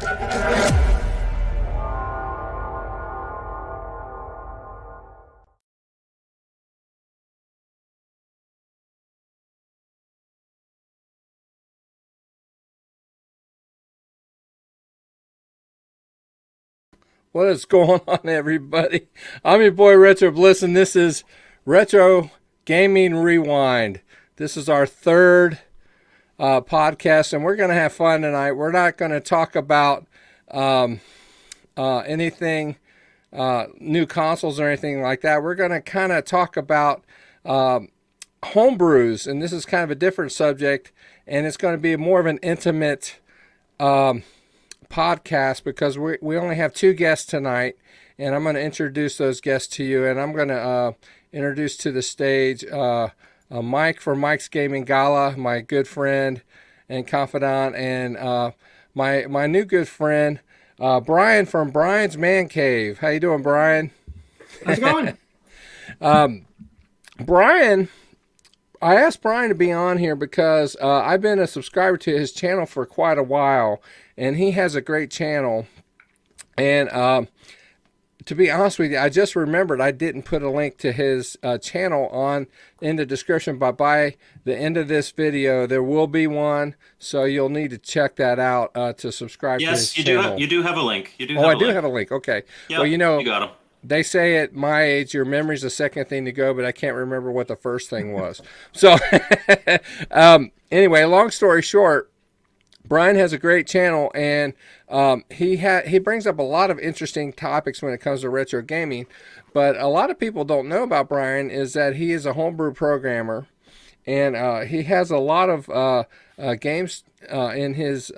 What is going on, everybody? I'm your boy Retro Bliss, and this is Retro Gaming Rewind. This is our third podcast, and we're going to have fun tonight. We're not going to talk about anything, new consoles or anything like that. We're going to kind of talk about homebrews, and this is kind of a different subject, and it's going to be more of an intimate podcast because we only have two guests tonight, and I'm going to introduce those guests to you, and I'm going to introduce to the stage Mike from Mike's Gaming Gala, my good friend and confidant, and my new good friend Brian from Brian's Man Cave. How you doing, Brian? How's it going? Brian, I asked Brian to be on here because I've been a subscriber to his channel for quite a while, and he has a great channel. And to be honest with you, I just remembered I didn't put a link to his channel in the description, but by the end of this video, there will be one, so you'll need to check that out to subscribe to his channel. Yes, you do have a link. You do. Oh, I do have a link. Okay. Yep, well, you got him. They say at my age, your memory's the second thing to go, but I can't remember what the first thing was. So anyway, long story short, Brian has a great channel, and he brings up a lot of interesting topics when it comes to retro gaming. But a lot of people don't know about Brian is that he is a homebrew programmer, and he has a lot of games in his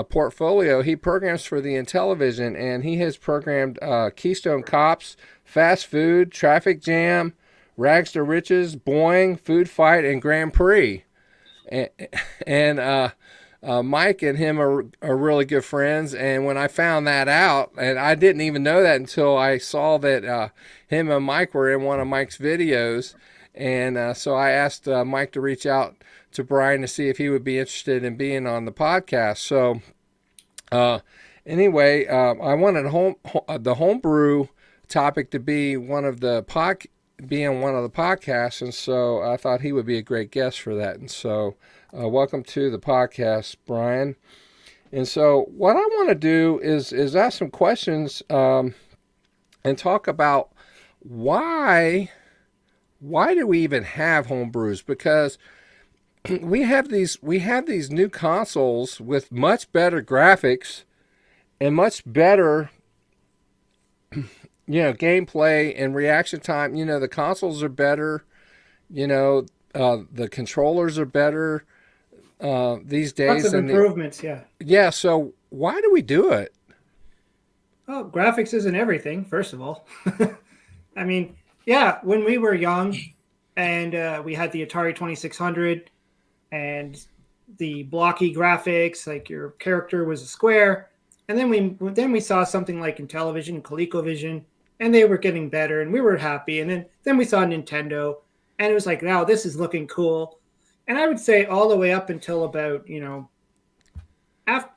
portfolio. He programs for the Intellivision, and he has programmed Keystone Cops, Fast Food, Traffic Jam, Rags to Riches, Boing, Food Fight, and Grand Prix. And Mike and him are really good friends, and when I found that out, and I didn't even know that until I saw that him and Mike were in one of Mike's videos, and so I asked Mike to reach out to Brian to see if he would be interested in being on the podcast. So anyway, I wanted the homebrew topic to be one of the podcasts, and so I thought he would be a great guest for that. And so welcome to the podcast, Brian. And so what I want to do is ask some questions and talk about why do we even have homebrews? Because we have these new consoles with much better graphics and much better gameplay and reaction time. The consoles are better, the controllers are better these days. Lots of improvements, yeah. So why do we do it? Well, graphics isn't everything, first of all. I mean, yeah, when we were young and we had the Atari 2600 and the blocky graphics, like your character was a square, and then we saw something like Intellivision, ColecoVision, and they were getting better, and we were happy. And then we saw Nintendo, and it was like, wow, this is looking cool. And I would say all the way up until about,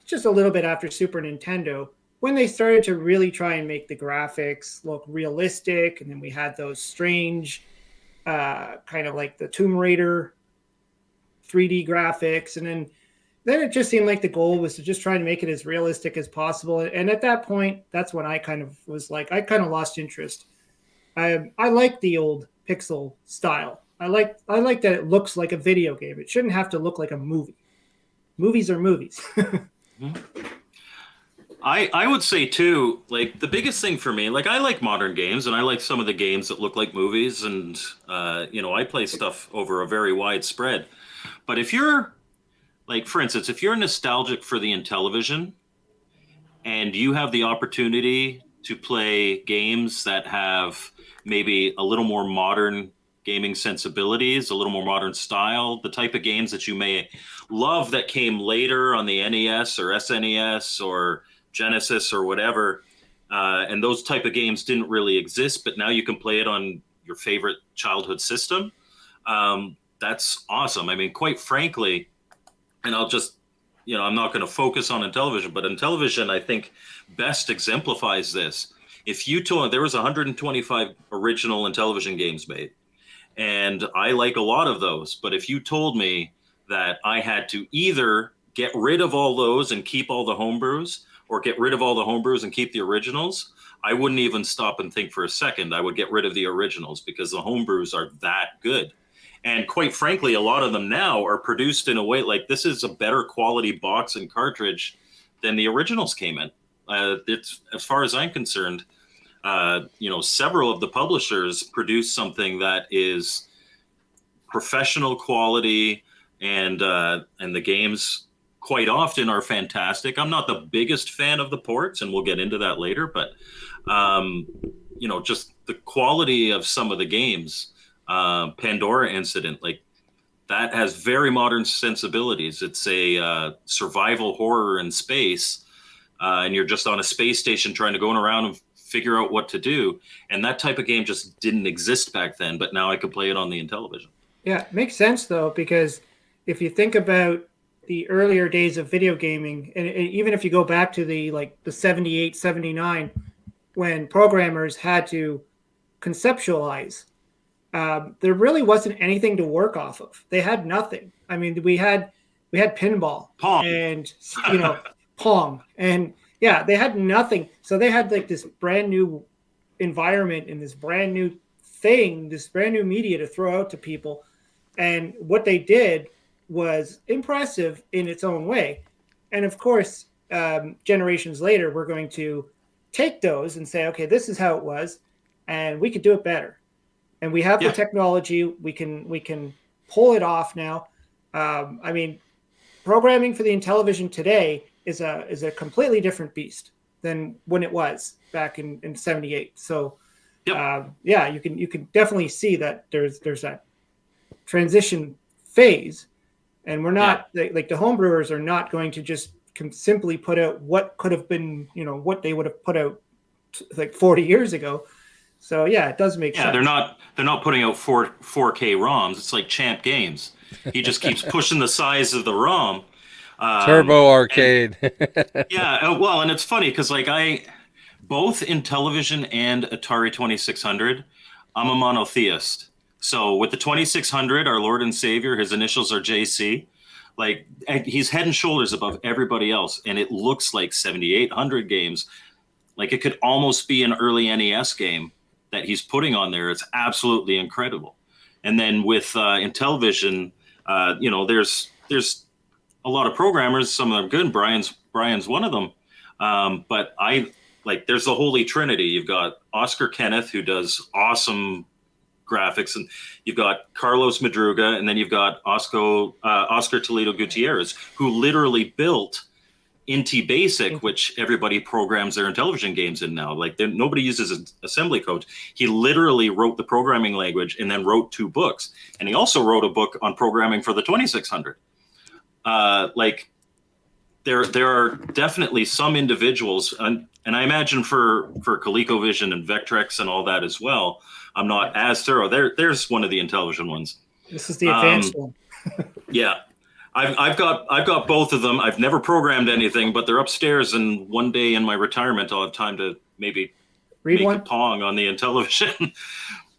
just a little bit after Super Nintendo, when they started to really try and make the graphics look realistic, and then we had those strange, kind of like the Tomb Raider 3D graphics, and then it just seemed like the goal was to just try and make it as realistic as possible. And at that point, that's when I kind of was like, I kind of lost interest. I like the old pixel style. I like that it looks like a video game. It shouldn't have to look like a movie. Movies are movies. I would say too, like the biggest thing for me, like I like modern games and I like some of the games that look like movies, and I play stuff over a very wide spread. But if you're like, for instance, if you're nostalgic for the Intellivision and you have the opportunity to play games that have maybe a little more modern gaming sensibilities, a little more modern style, the type of games that you may love that came later on the NES or SNES or Genesis or whatever, and those type of games didn't really exist, but now you can play it on your favorite childhood system. That's awesome. I mean, quite frankly, and I'll just I'm not going to focus on Intellivision, but Intellivision, I think, best exemplifies this. If you told there was 125 original Intellivision games made, and I like a lot of those, but if you told me that I had to either get rid of all those and keep all the homebrews, or get rid of all the homebrews and keep the originals, I wouldn't even stop and think for a second. I would get rid of the originals because the homebrews are that good. And quite frankly, a lot of them now are produced in a way like this is a better quality box and cartridge than the originals came in. It's, as far as I'm concerned, several of the publishers produce something that is professional quality, and the games quite often are fantastic. I'm not the biggest fan of the ports, and we'll get into that later, but just the quality of some of the games, Pandora Incident, like that has very modern sensibilities. It's a survival horror in space, and you're just on a space station trying to go around and figure out what to do. And that type of game just didn't exist back then, but now I could play it on the Intellivision. Yeah, it makes sense though, because if you think about the earlier days of video gaming, and even if you go back to the 78, 79, when programmers had to conceptualize, there really wasn't anything to work off of. They had nothing. I mean, we had pinball, Pong. and Pong, and yeah, they had nothing. So they had like this brand new environment and this brand new thing, this brand new media to throw out to people. And what they did was impressive in its own way. And of course, generations later, we're going to take those and say, okay, this is how it was, and we could do it better. And we have the technology. We can pull it off now. I mean, programming for the Intellivision today is a completely different beast than when it was back in 78. So, you can definitely see that there's that transition phase, and we're not like the homebrewers are not going to just simply put out what could have been, what they would have put out like 40 years ago. So yeah, it does make sense. Yeah, they're not putting out 4K ROMs. It's like Champ Games. He just keeps pushing the size of the ROM. Turbo Arcade. Well, and it's funny because both Intellivision and Atari 2600, I'm a monotheist. So with the 2600, our Lord and Savior, his initials are JC. Like he's head and shoulders above everybody else, and it looks like 7800 games. Like it could almost be an early NES game that he's putting on there. It's absolutely incredible. And then with Intellivision, there's a lot of programmers. Some of them good. Brian's one of them. But there's the Holy Trinity. You've got Oscar Kenneth, who does awesome graphics, and you've got Carlos Madruga, and then you've got Oscar Toledo Gutierrez, who literally built Inti Basic, which everybody programs their Intellivision games in now. Like nobody uses an assembly code. He literally wrote the programming language and then wrote 2 books. And he also wrote a book on programming for the 2600. There are definitely some individuals, and I imagine for ColecoVision and Vectrex and all that as well. I'm not as thorough. There's one of the Intellivision ones. This is the advanced one. Yeah. I've got both of them. I've never programmed anything, but they're upstairs, and one day in my retirement, I'll have time to maybe make a Pong on the Intellivision.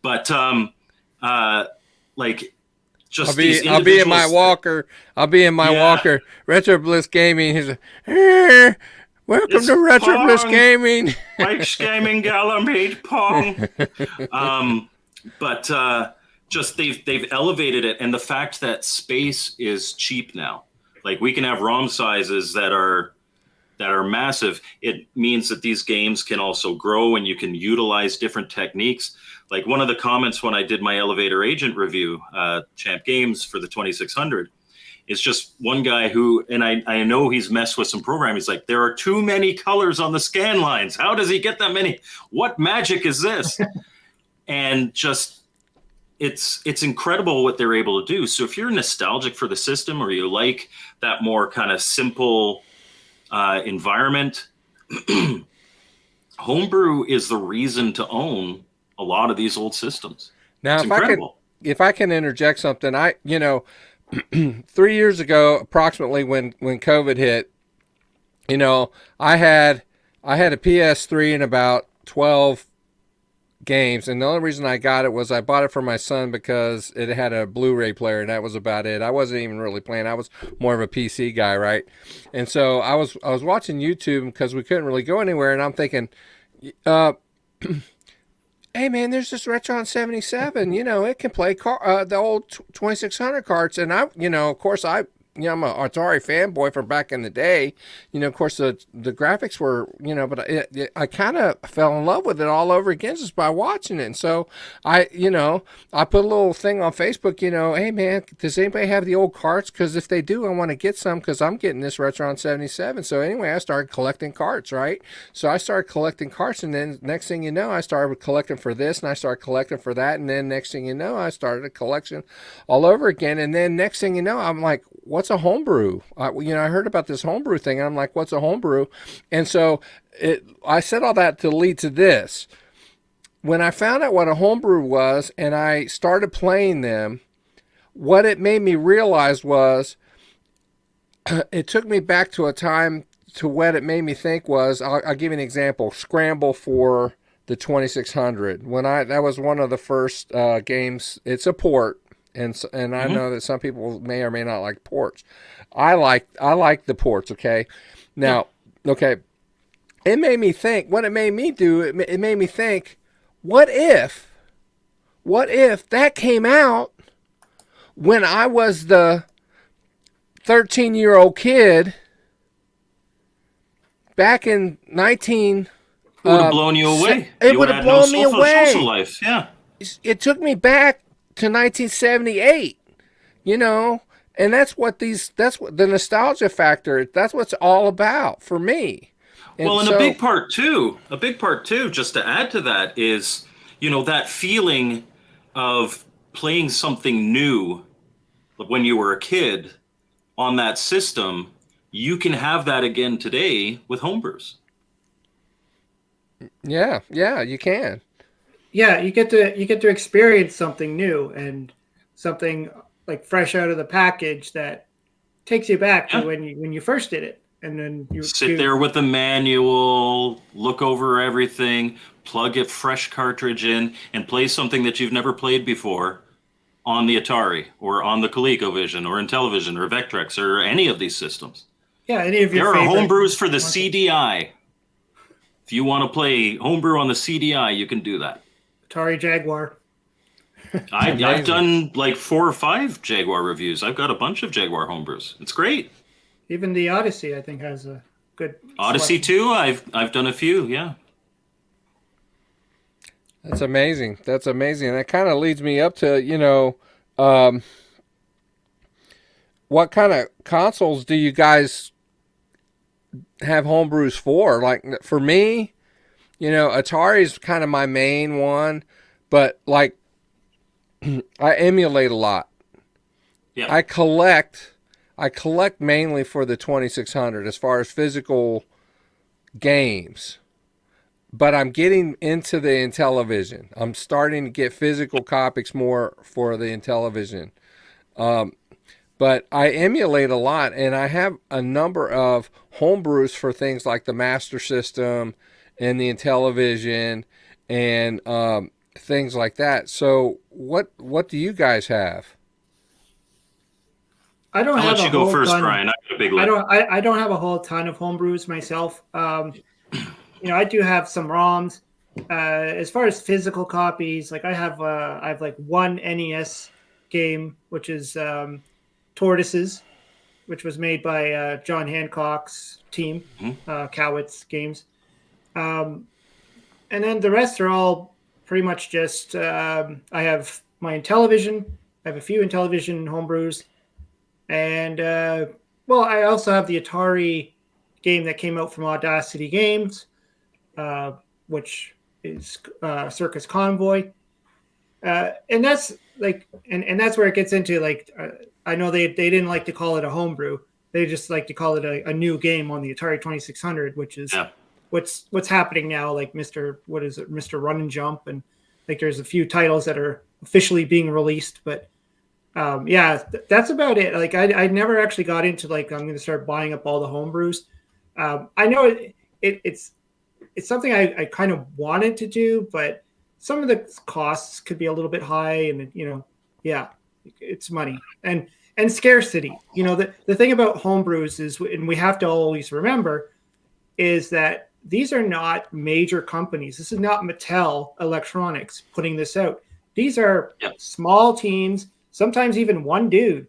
But I'll be in my walker. Walker. Retro Bliss Gaming. He's like, welcome to Retro Pong. Bliss Gaming. Mike's Gaming Galamade Pong. Just they've elevated it, and the fact that space is cheap now, like we can have ROM sizes that are massive. It means that these games can also grow, and you can utilize different techniques. Like one of the comments when I did my Elevator Agent review, Champ Games for the 2600, is just one guy who, and I know he's messed with some programming. He's like, there are too many colors on the scan lines. How does he get that many? What magic is this? And just. It's incredible what they're able to do. So if you're nostalgic for the system, or you like that more kind of simple environment, Homebrew is the reason to own a lot of these old systems. Now, if I can interject something, 3 years ago, approximately when COVID hit, you know, I had a PS3 and about 12 games, and the only reason I got it was I bought it for my son because it had a Blu-ray player, and that was about it. I wasn't even really playing. I was more of a PC guy, right? And so I was watching YouTube because we couldn't really go anywhere, and I'm thinking, hey man, there's this Retron 77. You know, it can play the old 2600 carts, and of course I'm an Atari fanboy from back in the day. Of course, the graphics were, but I kind of fell in love with it all over again just by watching it. And so I put a little thing on Facebook, hey man, does anybody have the old carts? Because if they do, I want to get some because I'm getting this Retron 77. So anyway, I started collecting carts, right? So I started collecting carts, and then next thing you know, I started collecting for this, and I started collecting for that, and then next thing you know, I started a collection all over again. And then next thing you know, I'm like, what's a homebrew? I heard about this homebrew thing, and I'm like, what's a homebrew? And so I said all that to lead to this. When I found out what a homebrew was and I started playing them, what it made me realize was it took me back to a time to what it made me think was, I'll give you an example, Scramble for the 2600. That was one of the first games. It's a port. And I know that some people may or may not like ports. I like the ports. Okay, now, okay, it made me think. What it made me do, it made me think. What if that came out when I was the 13-year-old kid back in 19? It would have blown you away. It would have blown me away. Social life, yeah. It took me back to 1978, and that's what the nostalgia factor, that's what's all about for me. And a big part too, just to add to that is, that feeling of playing something new when you were a kid on that system, you can have that again today with homebrews. Yeah, you can. Yeah, you get to experience something new and something like fresh out of the package that takes you back to when you first did it, and then you sit there with the manual, look over everything, plug a fresh cartridge in, and play something that you've never played before on the Atari or on the ColecoVision or Intellivision or Vectrex or any of these systems. Yeah, any of your there are homebrews for the CDI. If you want to play homebrew on the CDI, you can do that. Atari Jaguar. I've done like 4 or 5 Jaguar reviews. I've got a bunch of Jaguar homebrews. It's great. Even the Odyssey, I think, has a good Odyssey selection. too. I've done a few. Yeah. That's amazing. And that kind of leads me up to what kind of consoles do you guys have homebrews for? Like for me, Atari is kind of my main one, but like I emulate a lot. Yeah. I collect mainly for the 2600 as far as physical games. But I'm getting into the Intellivision. I'm starting to get physical copies more for the Intellivision. But I emulate a lot, and I have a number of homebrews for things like the Master System and the Intellivision and things like that. So what do you guys have? I don't I'll have let you go first, Brian. I got a big list. I don't have a whole ton of homebrews myself. I do have some ROMs. As far as physical copies, like I have like one NES game, which is Tortoises, which was made by John Hancock's team, Cowitt's Games. And then the rest are all pretty much just, I have my Intellivision. I have a few Intellivision homebrews. And, I also have the Atari game that came out from Audacity Games, which is Circus Convoy. And that's like, and that's where it gets into like, I know they didn't like to call it a homebrew. They just like to call it a new game on the Atari 2600, which is what's happening now. Like Mr. Run and Jump, and like there's a few titles that are officially being released, but Yeah, that's about it. Like I never actually got into like I'm going to start buying up all the homebrews. I know it's something I kind of wanted to do, but some of the costs could be a little bit high, and yeah, it's money and scarcity. The thing about homebrews is, and we have to always remember, is that these are not major companies. This is not Mattel Electronics putting this out. These are small teams, sometimes even one dude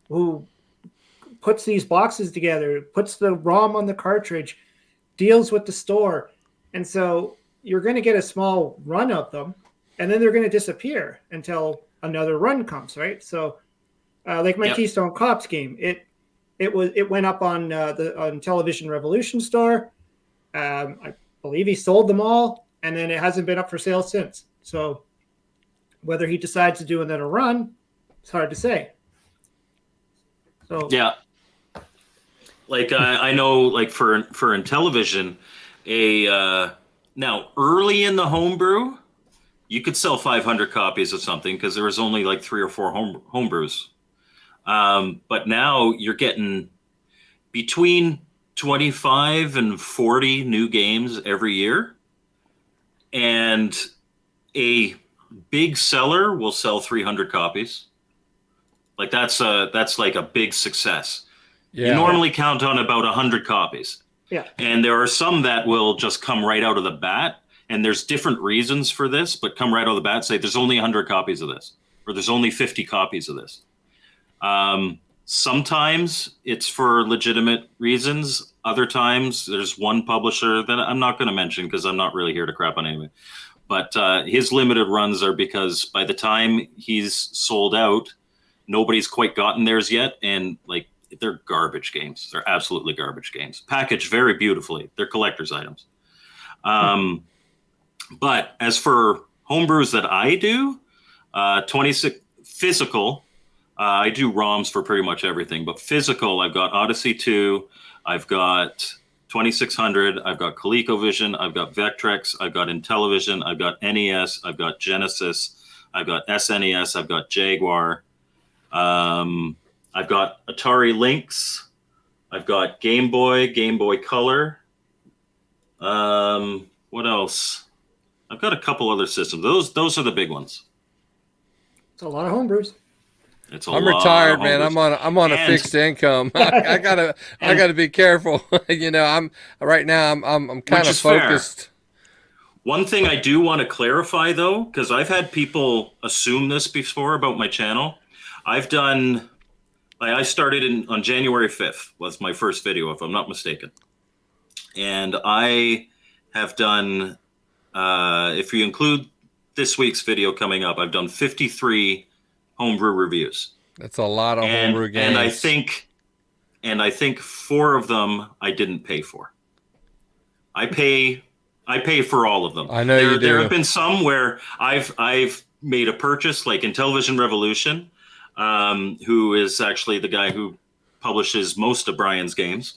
who puts these boxes together, puts the ROM on the cartridge, deals with the store. And so you're going to get a small run of them, and then they're going to disappear until another run comes, right? So like my Keystone Cops game, it went up on the Intellivision Revolution store. I believe he sold them all, and then it hasn't been up for sale since. So whether he decides to do another run, it's hard to say. So yeah, like I know, like for Intellivision, now early in the homebrew, you could sell 500 copies of something because there was only like 3 or 4 homebrews. But now you're getting between 25 and 40 new games every year, and a big seller will sell 300 copies. Like that's like a big success. Yeah. You normally count on about 100 copies. Yeah. And there are some that will just come right out of the bat, and there's different reasons for this, but come right out of the bat and say there's only 100 copies of this, or there's only 50 copies of this. Sometimes it's for legitimate reasons. Other times there's one publisher that I'm not going to mention because I'm not really here to crap on anyone. But his limited runs are because by the time he's sold out, nobody's quite gotten theirs yet. And like, they're garbage games. They're absolutely garbage games. Packaged very beautifully. They're collector's items. But as for homebrews that I do, 26 physical, I do ROMs for pretty much everything, but physical, I've got Odyssey 2, I've got 2600, I've got ColecoVision, I've got Vectrex, I've got Intellivision, I've got NES, I've got Genesis, I've got SNES, I've got Jaguar, I've got Atari Lynx, I've got Game Boy Color. What else? I've got a couple other systems. Those are the big ones. It's a lot of homebrews. I'm retired, man. I'm on a fixed income. I gotta be careful. I'm right now. I'm kind of focused. Fair. One thing I do want to clarify, though, because I've had people assume this before about my channel. I've done. I started on January 5th was my first video, if I'm not mistaken, and I have done. If you include this week's video coming up, I've done 53 homebrew reviews. That's a lot of homebrew games. And I think 4 of them I didn't pay for. I pay for all of them. I know you do. There have been some where I've made a purchase, like Intellivision Revolution, who is actually the guy who publishes most of Brian's games.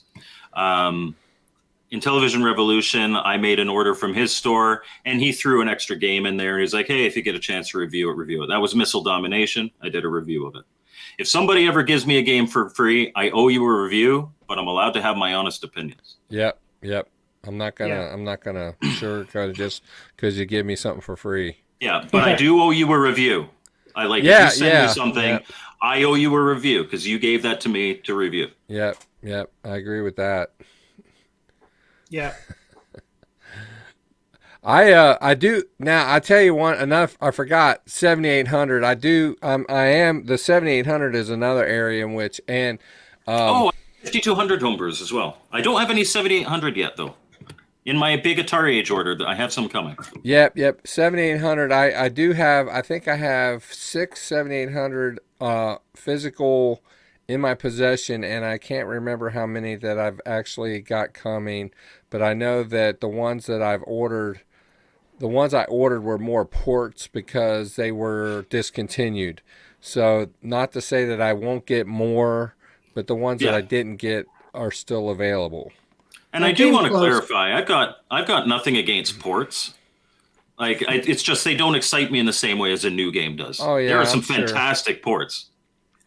Intellivision Revolution, I made an order from his store, and he threw an extra game in there. He's like, hey, if you get a chance to review it. That was Missile Domination. I did a review of it. If somebody ever gives me a game for free, I owe you a review, but I'm allowed to have my honest opinions. Yep. I'm not gonna sugarcoat it just because you give me something for free. Yeah, but I do owe you a review. If you send me something, I owe you a review because you gave that to me to review. Yep. I agree with that. Yeah. I do now. I tell you one enough. I forgot 7800. I do. I am the 7800 is another area in which 5200 homebrews as well. I don't have any 7800 yet though. In my big atariage order, I have some coming. Yep. 7800. I do have. I think I have 6 7800 physical in my possession, and I can't remember how many that I've actually got coming, but I know that the ones that I've ordered, the ones I ordered were more ports because they were discontinued. So not to say that I won't get more, but the ones that I didn't get are still available. And I do want to clarify, I've got nothing against ports. It's just they don't excite me in the same way as a new game does. Oh yeah, there are some fantastic ports.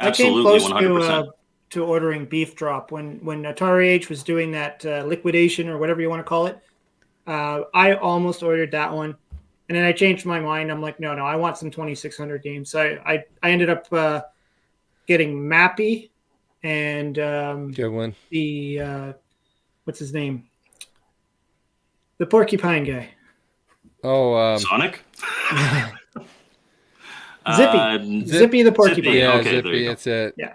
I came Absolutely, close 100%. to ordering Beef Drop when AtariAge was doing that liquidation or whatever you want to call it. I almost ordered that one, and then I changed my mind. I'm like, no, I want some 2600 games. So I ended up getting Mappy and Good one. the what's his name, the porcupine guy, Oh, Sonic? Zippy the porcupine. Zippy. yeah, Okay, there you Zippy. go. It's it. Yeah.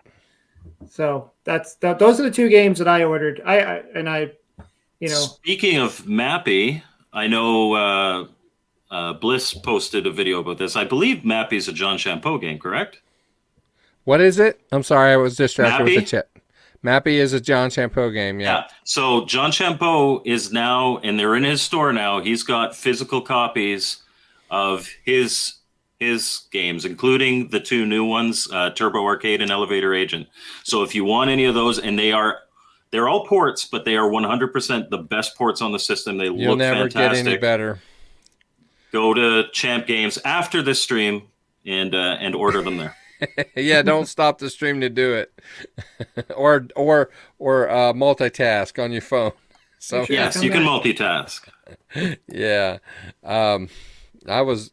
So those are the two games that I ordered. I you know, Speaking of Mappy, I know Bliss posted a video about this. I believe Mappy is a John Champeau game, correct? What is it? I'm sorry, I was distracted with the Mappy? chat. Mappy is a John Champeau game. Yeah. Yeah. So John Champeau is now, and they're in his store now. He's got physical copies of his games, including the two new ones, Turbo Arcade and Elevator Agent. So if you want any of those, and they're all ports, but they are 100% the best ports on the system. They You'll look never fantastic. get any better. Go to Champ Games after this stream and order them there. Yeah, don't stop the stream to do it, or multitask on your phone. So Sure. Yes, you can multitask. yeah, I was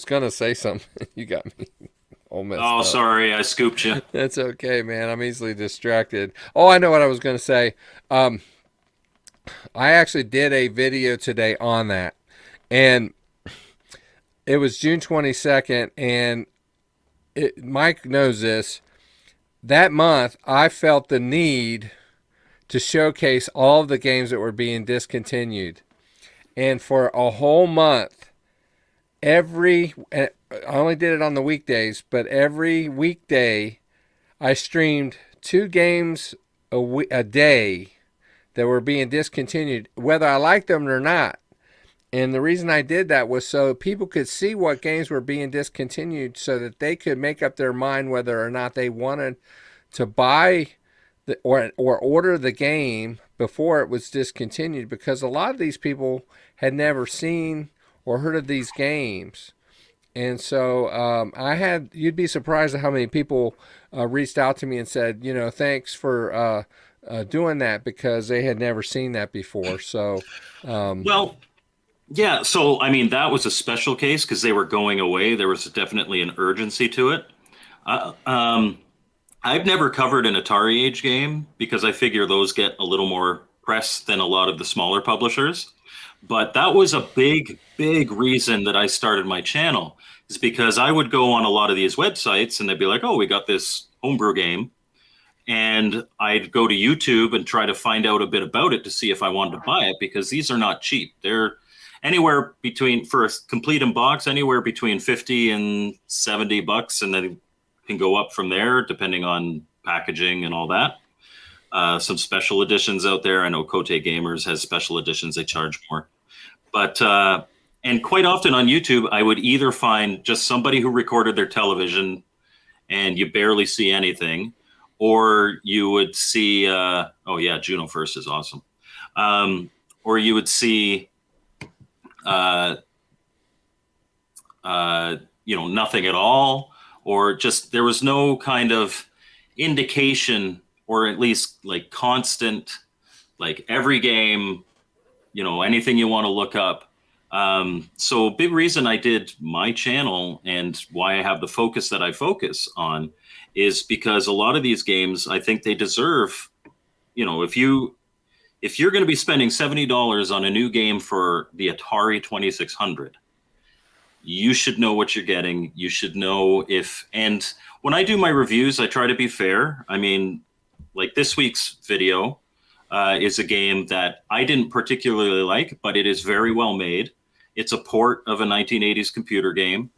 gonna say something. You got me all messed Oh, up. sorry, I scooped you. That's okay, man. I'm easily distracted. Oh, I know what I was gonna say. I actually did a video today on that, and it was June 22nd, and Mike knows this. That month, I felt the need to showcase all of the games that were being discontinued. And for a whole month, I only did it on the weekdays, but every weekday, I streamed 2 games a day that were being discontinued, whether I liked them or not. And the reason I did that was so people could see what games were being discontinued so that they could make up their mind whether or not they wanted to buy or order the game before it was discontinued, because a lot of these people had never seen or heard of these games. And so you'd be surprised at how many people reached out to me and said, thanks for doing that, because they had never seen that before. So, Well, yeah, so I mean that was a special case because they were going away. There was definitely an urgency to it. I've never covered an AtariAge game because I figure those get a little more press than a lot of the smaller publishers. But that was a big, big reason that I started my channel, is because I would go on a lot of these websites and they'd be like, oh, we got this Homebrew game. And I'd go to YouTube and try to find out a bit about it to see if I wanted to buy it, because these are not cheap. They're anywhere between, for a complete in box, anywhere between 50 and 70 bucks, and then can go up from there depending on packaging and all that. Some special editions out there. I know Cote Gamers has special editions. They charge more. But and quite often on YouTube, I would either find just somebody who recorded their television and you barely see anything, or you would see, oh yeah, Juno First is awesome. Or you would see, nothing at all, or just there was no kind of indication, or at least like constant, like every game, anything you want to look up. So a big reason I did my channel and why I have the focus that I focus on is because a lot of these games, I think they deserve, if you're going to be spending $70 on a new game for the Atari 2600, you should know what you're getting. You should know and when I do my reviews, I try to be fair. I mean, like this week's video is a game that I didn't particularly like, but it is very well made. It's a port of a 1980s computer game.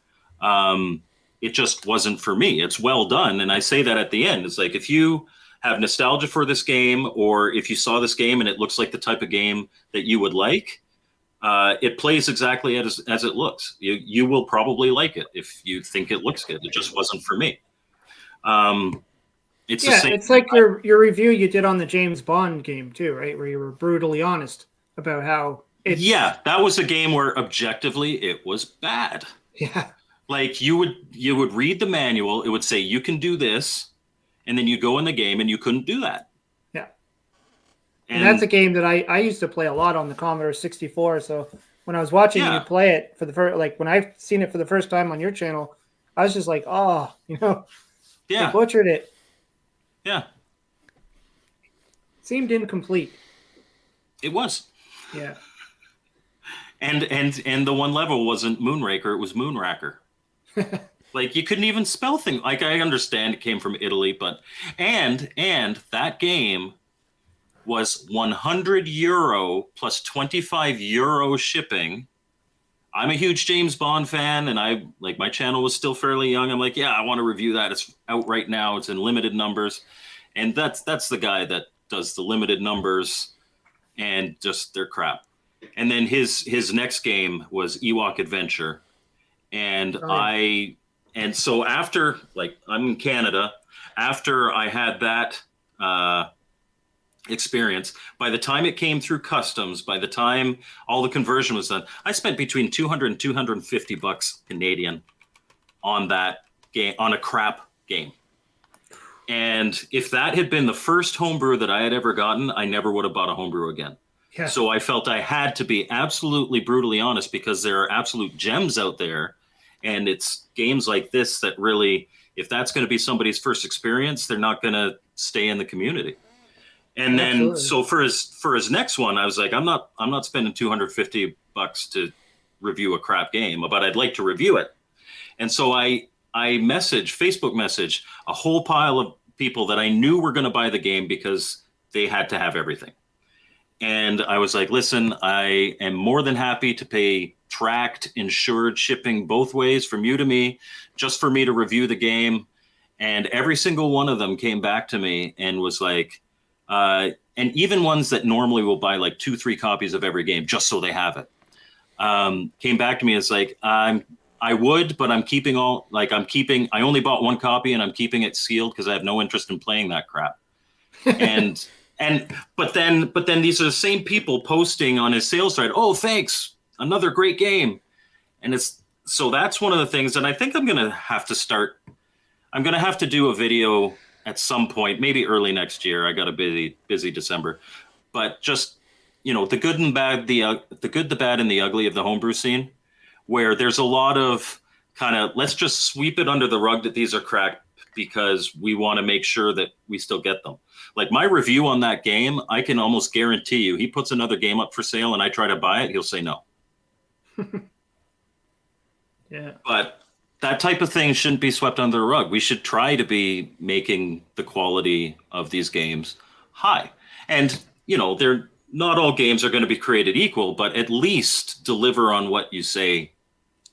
It just wasn't for me. It's well done. And I say that at the end. It's like, if you have nostalgia for this game, or if you saw this game and it looks like the type of game that you would like, it plays exactly as it looks. You will probably like it if you think it looks good. It just wasn't for me. It's the same. It's like your review you did on the James Bond game too, right? Where you were brutally honest about how it's... Yeah, that was a game where objectively it was bad. Yeah. Like you would read the manual, it would say you can do this, and then you go in the game and you couldn't do that. Yeah. And that's a game that I used to play a lot on the Commodore 64. So when I was watching you play it for the first, like when I've seen it for the first time on your channel, I was just like, oh, they butchered it. Yeah. Seemed incomplete. It was. Yeah. And the one level wasn't Moonraker, it was Moonracker. Like you couldn't even spell things. Like I understand it came from Italy, but and that game was €100 plus €25 shipping. I'm a huge James Bond fan, and I like my channel was still fairly young. I'm like, yeah, I want to review that. It's out right now. It's in limited numbers, and that's the guy that does the limited numbers, and just they're crap. And then his next game was Ewok Adventure, and and so after, like, I'm in Canada, after I had that experience, by the time it came through customs, by the time all the conversion was done, I spent between $200 and $250 Canadian on that game, on a crap game. And if that had been the first homebrew that I had ever gotten, I never would have bought a homebrew again. Yeah. So I felt I had to be absolutely brutally honest, because there are absolute gems out there. And it's games like this that really, if that's going to be somebody's first experience, they're not going to stay in the community. And then, so for his next one, I was like, I'm not spending $250 to review a crap game, but I'd like to review it. And so I Facebook message a whole pile of people that I knew were going to buy the game because they had to have everything. And I was like, listen, I am more than happy to pay tracked, insured shipping both ways from you to me, just for me to review the game. And every single one of them came back to me and was like, and even ones that normally will buy like 2-3 copies of every game just so they have it, came back to me. It's like, I would, but I only bought one copy and I'm keeping it sealed because I have no interest in playing that crap. But then these are the same people posting on his sales site, oh, thanks, another great game. And so that's one of the things that I think I'm going to have to do a video at some point, maybe early next year. I got a busy December, but just, the good and bad, the good, the bad, and the ugly of the homebrew scene, where there's a lot of kind of, let's just sweep it under the rug that these are crap because we want to make sure that we still get them. Like my review on that game, I can almost guarantee you, he puts another game up for sale and I try to buy it, he'll say no. Yeah. But that type of thing shouldn't be swept under the rug. We should try to be making the quality of these games high. And, they're not all games are going to be created equal, but at least deliver on what you say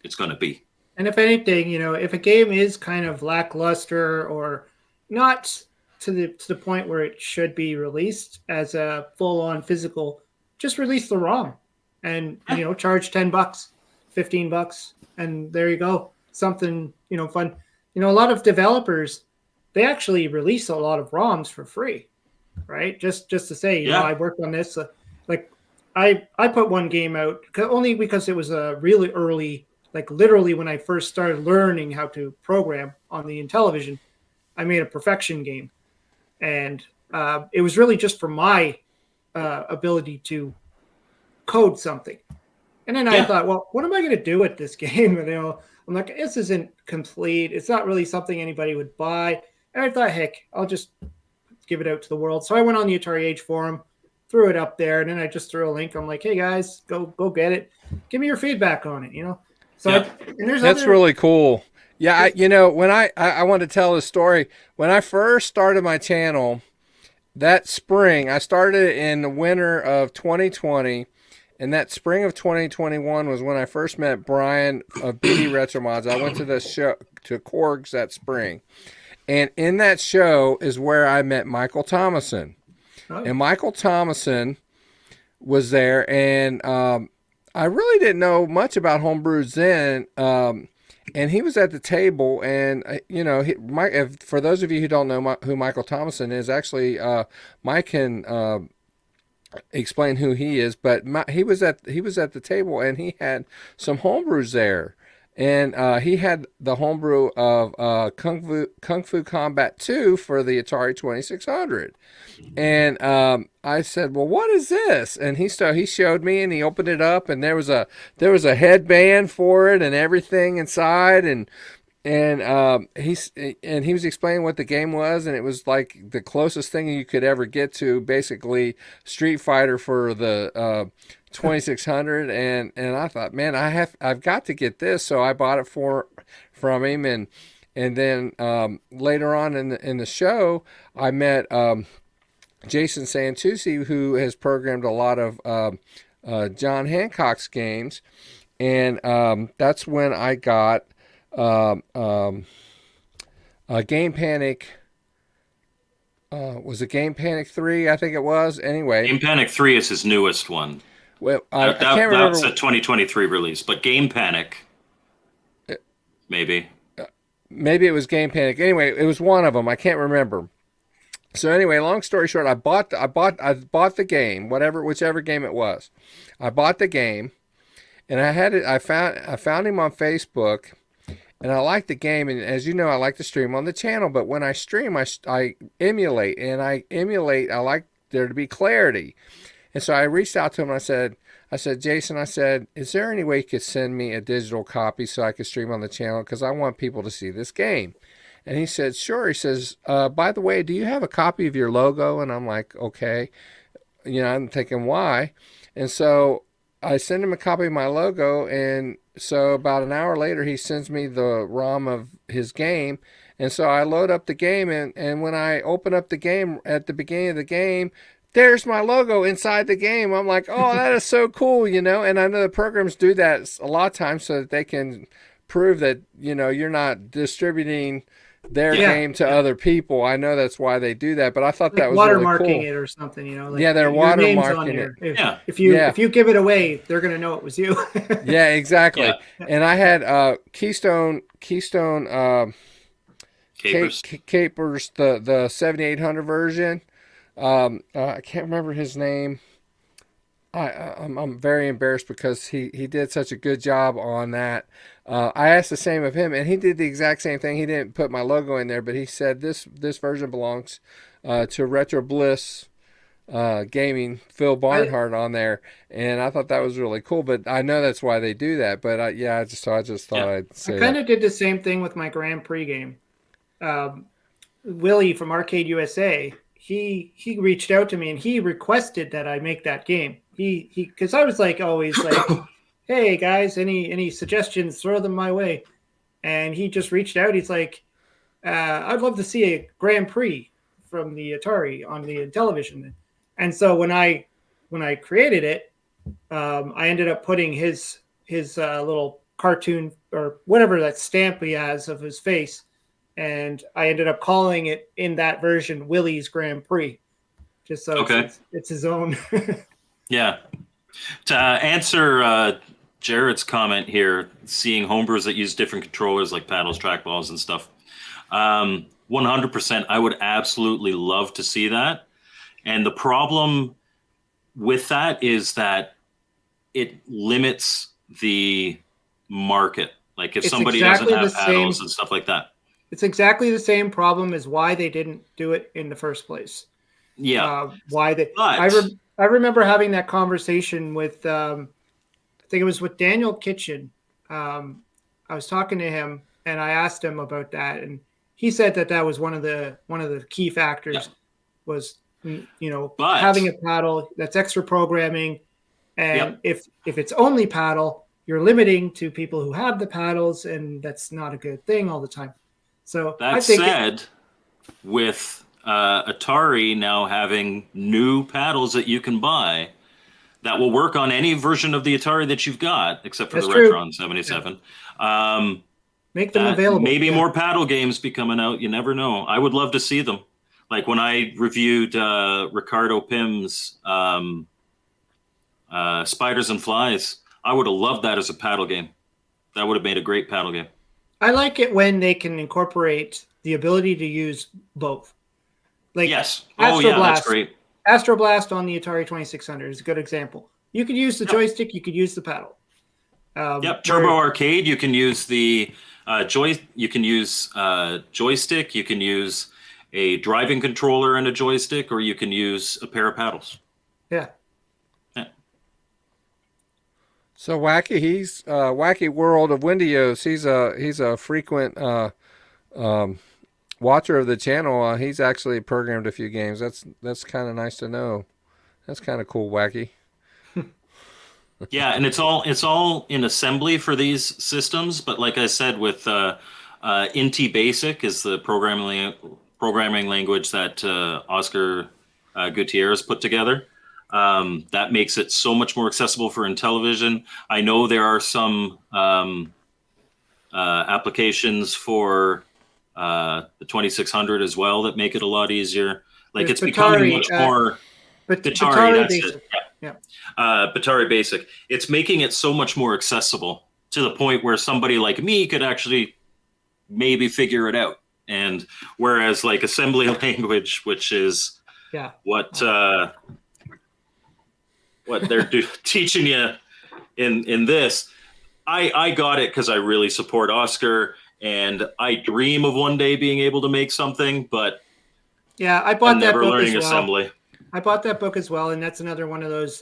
it's going to be. And if anything, if a game is kind of lackluster or not to the point where it should be released as a full-on physical, just release the ROM and, charge $10, $15, and there you go. Something, fun. A lot of developers, they actually release a lot of ROMs for free, right? Just to say, I worked on this. Like I put one game out only because it was a really early, like literally when I first started learning how to program on the Intellivision, I made a perfection game. And it was really just for my ability to code something. And then I thought, well, what am I going to do with this game? And, I'm like, this isn't complete. It's not really something anybody would buy. And I thought, heck, I'll just give it out to the world. So I went on the AtariAge forum, threw it up there, and then I just threw a link. I'm like, hey, guys, go get it. Give me your feedback on it, So that's really cool. Yeah, when I want to tell a story. When I first started my channel, that spring, I started in the winter of 2020, and that spring of 2021 was when I first met Brian of BD RetroMods. I went to the show, to Korg's that spring, and in that show is where I met Michael Thomason. Oh. And Michael Thomason was there, and I really didn't know much about homebrews then. And he was at the table, and for those of you who don't know who Michael Thomason is, actually, Mike can explain who he is. But he was at the table, and he had some homebrews there, and he had the homebrew of Kung Fu Combat 2 for the Atari 2600. And I said, "Well, what is this?" And he showed me, and he opened it up, and there was a headband for it and everything inside, and he was explaining what the game was, and it was like the closest thing you could ever get to basically Street Fighter for the 2600. And I thought, man, I've got to get this, so I bought it from him, and then later on in the show, I met Jason Santucci, who has programmed a lot of John Hancock's games, and that's when I got Game Panic. Was it Game Panic 3? I think it was. Anyway, Game Panic 3 is his newest one. Well, I can't remember. That's a 2023 release, but Game Panic, maybe. Maybe it was Game Panic. Anyway, it was one of them. I can't remember. So anyway, long story short, I bought the game, whichever game it was. I bought the game, and I found him on Facebook. And I like the game, and as you know, I like to stream on the channel. But when I stream, I emulate, and I like there to be clarity. And so I reached out to him, and I said, Jason, is there any way you could send me a digital copy so I could stream on the channel? Because I want people to see this game. And he said, sure. He says, by the way, do you have a copy of your logo? And I'm like, okay. I'm thinking, why? And so I send him a copy of my logo, and so about an hour later, he sends me the ROM of his game. And so I load up the game, and when I open up the game at the beginning of the game, there's my logo inside the game. I'm like, oh, that is so cool, And I know the programs do that a lot of times so that they can prove that, you're not distributing their game to other people. I know that's why they do that, but I thought that was watermarking really cool. it or something, they're watermarking it. If you give it away, they're gonna know it was you. Yeah, exactly. Yeah. And I had Keystone Capers, the 7800 version. I can't remember his name. I'm very embarrassed because he did such a good job on that. I asked the same of him, and he did the exact same thing. He didn't put my logo in there, but he said this version belongs to Retro Bliss Gaming, Phil Barnhart on there, and I thought that was really cool. But I know that's why they do that. But I just thought I'd say I kind of did the same thing with my Grand Prix game. Willie from Arcade USA, he reached out to me and he requested that I make that game. He because I was like always like, hey guys, any suggestions, throw them my way. And he just reached out. He's like, I'd love to see a Grand Prix from the Atari on the Intellivision. And so when I created it, I ended up putting his little cartoon or whatever that stamp he has of his face, and I ended up calling it in that version Willie's Grand Prix, just so it's his own. Yeah. To answer Jared's comment here, seeing homebrews that use different controllers like paddles, trackballs, and stuff, 100%, I would absolutely love to see that. And the problem with that is that it limits the market. Like if somebody doesn't have paddles and stuff like that. It's exactly the same problem as why they didn't do it in the first place. Yeah. I remember having that conversation with, I think it was with Daniel Kitchen. I was talking to him and I asked him about that, and he said that was one of the key factors was, having a paddle that's extra programming, and if it's only paddle, you're limiting to people who have the paddles, and that's not a good thing all the time. So that said, with Atari now having new paddles that you can buy that will work on any version of the Atari that you've got, except for the Retron 77. Yeah. Make them available. Maybe more paddle games be coming out. You never know. I would love to see them. Like when I reviewed Ricardo Pim's Spiders and Flies, I would have loved that as a paddle game. That would have made a great paddle game. I like it when they can incorporate the ability to use both. Like yes. Oh, yeah, that's great. Astroblast on the Atari 2600 is a good example. You could use the joystick, you could use the paddle. Yep, Turbo Arcade. You can use the You can use joystick. You can use a driving controller and a joystick, or you can use a pair of paddles. Yeah. Yeah. So Wacky, he's Wacky World of Windios. He's a frequent watcher of the channel. He's actually programmed a few games. That's kind of nice to know. That's kind of cool, Wacky. Yeah, and it's all in assembly for these systems. But like I said, with Inti Basic is the programming language that Oscar Gutierrez put together. That makes it so much more accessible for Intellivision. I know there are some applications for the 2600 as well that make it a lot easier. Like There's it's becoming Atari, much more Atari that's Basic. it. Yeah. Atari Basic. It's making it so much more accessible to the point where somebody like me could actually maybe figure it out. And whereas like assembly language, which is what they're teaching you in this, I got it because I really support Oscar, and I dream of one day being able to make something, but yeah, I bought that book learning as well. assembly. I bought that book as well, and that's another one of those.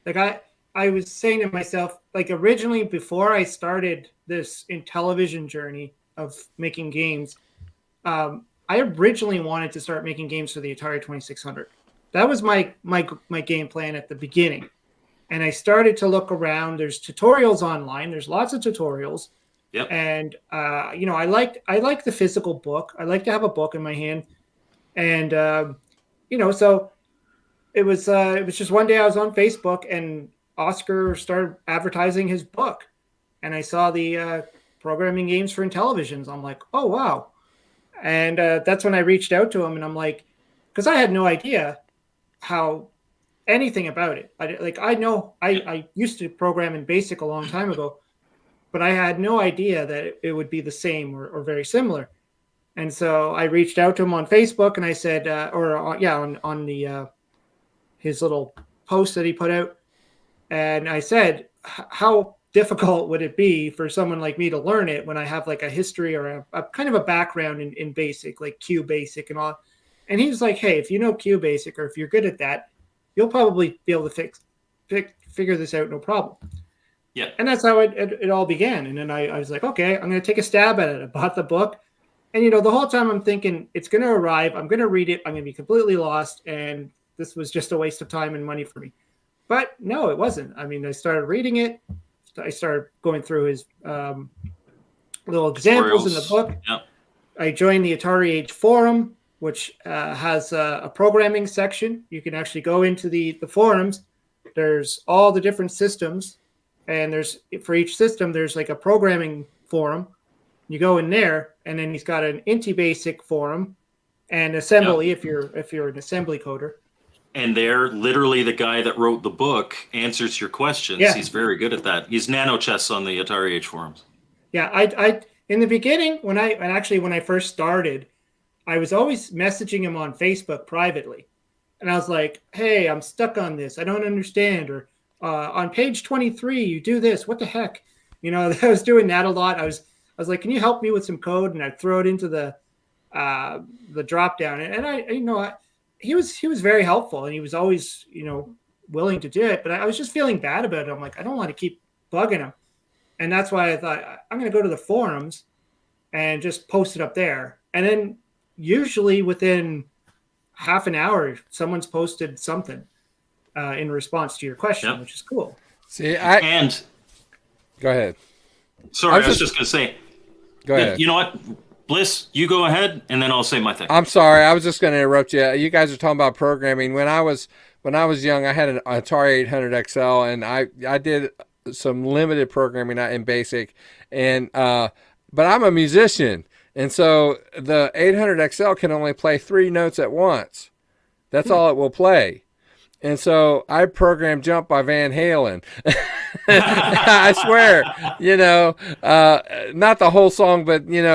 Like I was saying to myself, like originally before I started this Intellivision journey of making games, I originally wanted to start making games for the Atari 2600. That was my game plan at the beginning, and I started to look around. There's tutorials online. There's lots of tutorials. Yep. And I like the physical book. I like to have a book in my hand, and so. It was just one day I was on Facebook and Oscar started advertising his book, and I saw the programming games for Intellivision. I'm like, oh wow, and that's when I reached out to him, and I'm like, because I had no idea how anything about it. I used to program in BASIC a long time ago, but I had no idea that it would be the same or very similar. And so I reached out to him on Facebook, and I said, on the his little post that he put out. And I said, how difficult would it be for someone like me to learn it when I have like a history or a kind of a background in BASIC, like Q Basic and all. And he was like, hey, if you know Q Basic or if you're good at that, you'll probably be able to figure this out, no problem. Yeah. And that's how it all began. And then I was like, okay, I'm going to take a stab at it. I bought the book. And, the whole time I'm thinking it's going to arrive. I'm going to read it. I'm going to be completely lost. And this was just a waste of time and money for me. But no, it wasn't. I mean, I started reading it. I started going through his little examples in the book. Yep. I joined the AtariAge forum, which has a programming section. You can actually go into the forums. There's all the different systems. And for each system, there's like a programming forum. You go in there, and then he's got an Inti Basic forum and assembly if you're an assembly coder. And they're literally the guy that wrote the book answers your questions. Yeah. He's very good at that. He's nano chess on the AtariAge forums. Yeah, I in the beginning when I first started, I was always messaging him on Facebook privately, and I was like, "Hey, I'm stuck on this. I don't understand." Or on page 23, you do this. What the heck? I was doing that a lot. I was like, "Can you help me with some code?" And I'd throw it into the drop down, and he was very helpful, and he was always, willing to do it. But I was just feeling bad about it. I'm like, I don't want to keep bugging him. And that's why I thought I'm going to go to the forums and just post it up there. And then usually within half an hour, someone's posted something in response to your question, which is cool. See, go ahead. Sorry, I was just going to say, go ahead. You know what? Bliss, you go ahead, and then I'll say my thing. I'm sorry. I was just going to interrupt you. You guys are talking about programming. When I was young, I had an Atari 800 XL, and I did some limited programming in BASIC, and but I'm a musician, and so the 800 XL can only play 3 notes at once. That's all it will play. And so I programmed Jump by Van Halen. I swear, not the whole song, but yeah,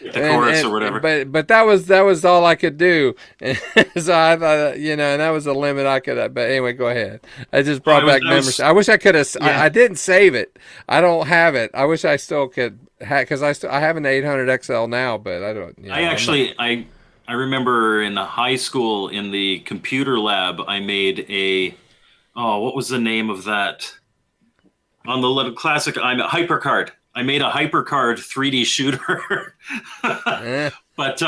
The chorus or whatever. but that was all I could do, and so I thought, and that was the limit I could. But anyway, go ahead. I just brought back memories. I wish I could have. Yeah. I didn't save it. I don't have it. I wish I still could, because I have an 800 XL now, but I don't. I remember in high school in the computer lab, I made what was the name of that? On the little classic, I'm a HyperCard. I made a HyperCard 3D shooter. But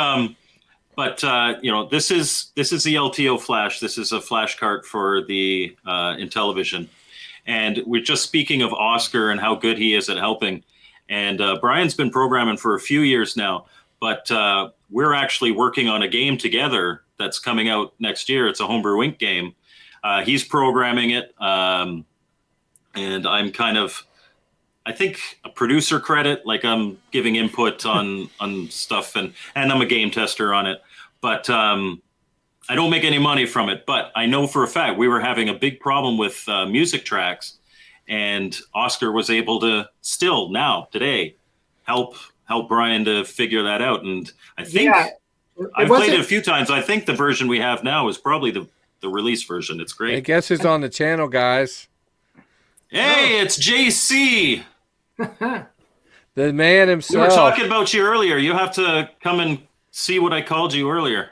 this is the LTO flash. This is a flash cart for the Intellivision. And we're just speaking of Oscar and how good he is at helping. And Brian's been programming for a few years now, but we're actually working on a game together that's coming out next year. It's a Homebrew Inc. game. He's programming it, and I'm kind of, I think, a producer credit. Like, I'm giving input on stuff, and I'm a game tester on it. But I don't make any money from it. But I know for a fact we were having a big problem with music tracks, and Oscar was able to still now today help Brian to figure that out. And I think I've played it a few times. I think the version we have now is probably the release version. It's great. Hey, guess who's on the channel, guys? Hey, it's JC. The man himself. We were talking about you earlier. You have to come and see what I called you earlier.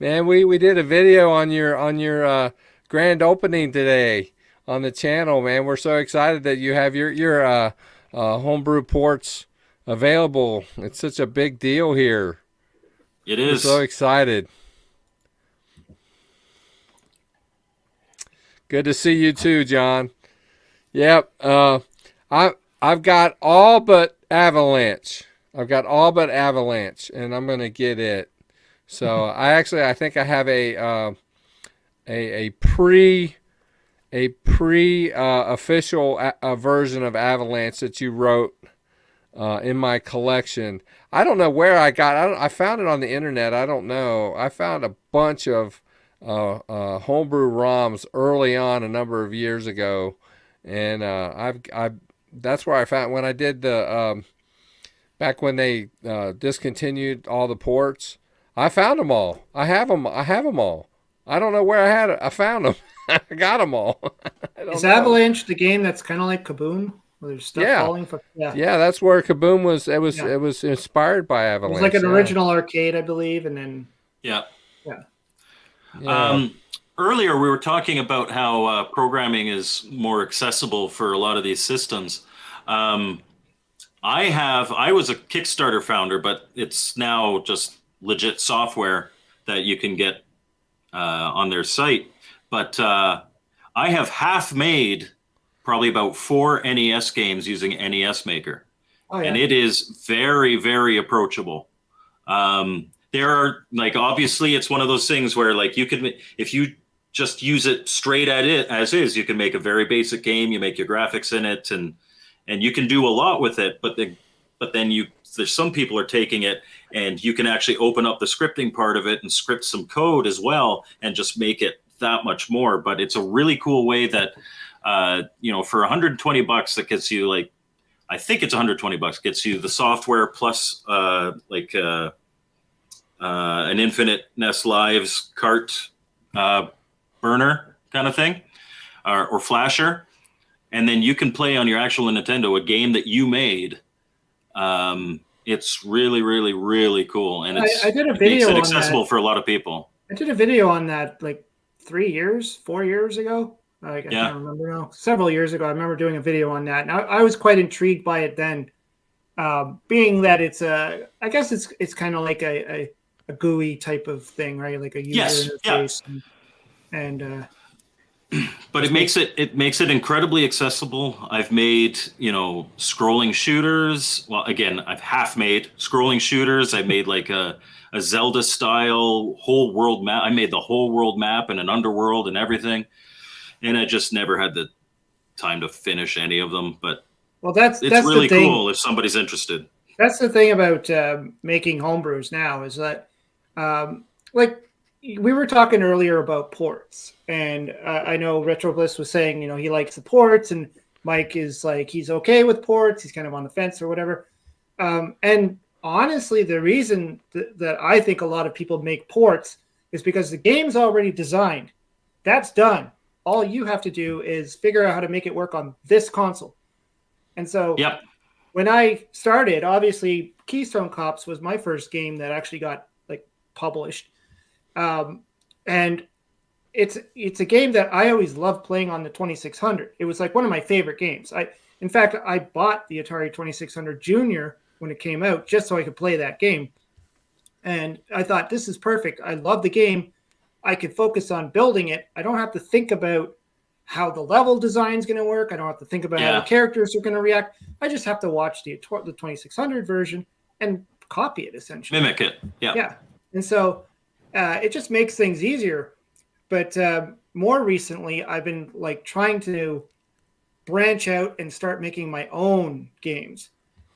Man, we did a video on your grand opening today on the channel, man. We're so excited that you have your homebrew ports available. It's such a big deal here. It is. We're so excited. Good to see you too, John. Yep. I've got all but Avalanche. and I'm gonna get it. So I think I have a pre official version of Avalanche that you wrote in my collection. I don't know where I found it on the internet. I don't know. I found a bunch of homebrew ROMs early on a number of years ago, and that's where I found when I did the back when they discontinued all the ports. I found them all. I have them all. I don't know where I found them. I got them all. Is Avalanche the game that's kind of like Kaboom, where there's stuff falling from? Yeah, that's where Kaboom was. It was inspired by Avalanche. It was like an original arcade, I believe, and then yeah. Earlier we were talking about how programming is more accessible for a lot of these systems. I was a Kickstarter founder, but it's now just legit software that you can get on their site. But I have half made probably about 4 NES games using NES Maker. And it is very, very approachable. There are, like, obviously it's one of those things where, like, you could, if you just use it straight at it as is, you can make a very basic game, you make your graphics in it, and you can do a lot with it. But then there's some people are taking it and you can actually open up the scripting part of it and script some code as well and just make it that much more. But it's a really cool way that, for $120 that gets you, like, I think it's $120 gets you the software plus an infinite Nest Lives cart burner kind of thing, or flasher, and then you can play on your actual Nintendo a game that you made. It's really, really, really cool, and I did a video makes it accessible for a lot of people. I did a video on that like 4 years ago. I can't remember now. Several years ago, I remember doing a video on that, and I was quite intrigued by it then, being that it's I guess it's kind of like a GUI type of thing, right? Like a user interface, and but it makes it incredibly accessible. I've made, scrolling shooters. Well, again, I've half made scrolling shooters. I made like a Zelda style whole world map. I made the whole world map and an underworld and everything. And I just never had the time to finish any of them. But that's really the thing. Cool if somebody's interested. That's the thing about making homebrews now is that, we were talking earlier about ports, and I know Retro Bliss was saying, he likes the ports, and Mike is like, he's okay with ports. He's kind of on the fence or whatever. And honestly, the reason that I think a lot of people make ports is because the game's already designed. That's done. All you have to do is figure out how to make it work on this console. And so Yep. when I started, obviously Keystone Cops was my first game that actually got like published. And it's a game that I always loved playing on the 2600. It was like one of my favorite games. In fact, I bought the Atari 2600 Junior when it came out just so I could play that game. And I thought, this is perfect. I love the game. I could focus on building it. I don't have to think about how the level design is going to work. I don't have to think about how the characters are going to react. I just have to watch the 2600 version and copy it, essentially. Mimic it. Yeah. Yeah. And so it just makes things easier. But more recently, I've been like trying to branch out and start making my own games.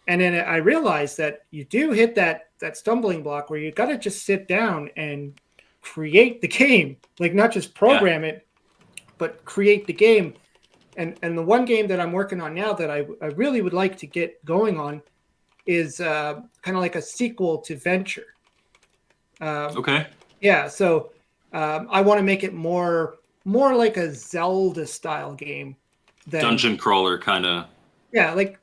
And then I realized that you do hit that stumbling block where you got to just sit down and create the game, like not just program it, but create the game. And the one game that I'm working on now that I really would like to get going on is kind of like a sequel to Venture. Okay. Yeah, so I want to make it more like a Zelda style game than Dungeon crawler kind of. Yeah, like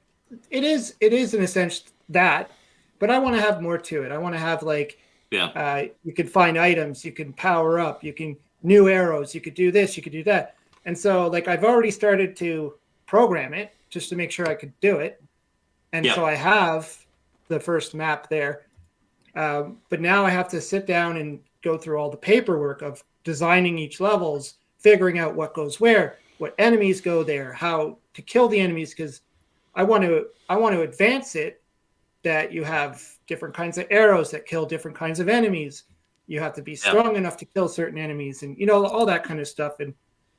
it is in a sense that, but I want to have more to it. I want to have like you can find items, you can power up, you can new arrows, you could do this, you could do that. And so like I've already started to program it just to make sure I could do it. And so I have the first map there. But now I have to sit down and go through all the paperwork of designing each levels, figuring out what goes where, what enemies go there, how to kill the enemies, because I want to advance it that you have different kinds of arrows that kill different kinds of enemies. You have to be strong enough to kill certain enemies, and all that kind of stuff. And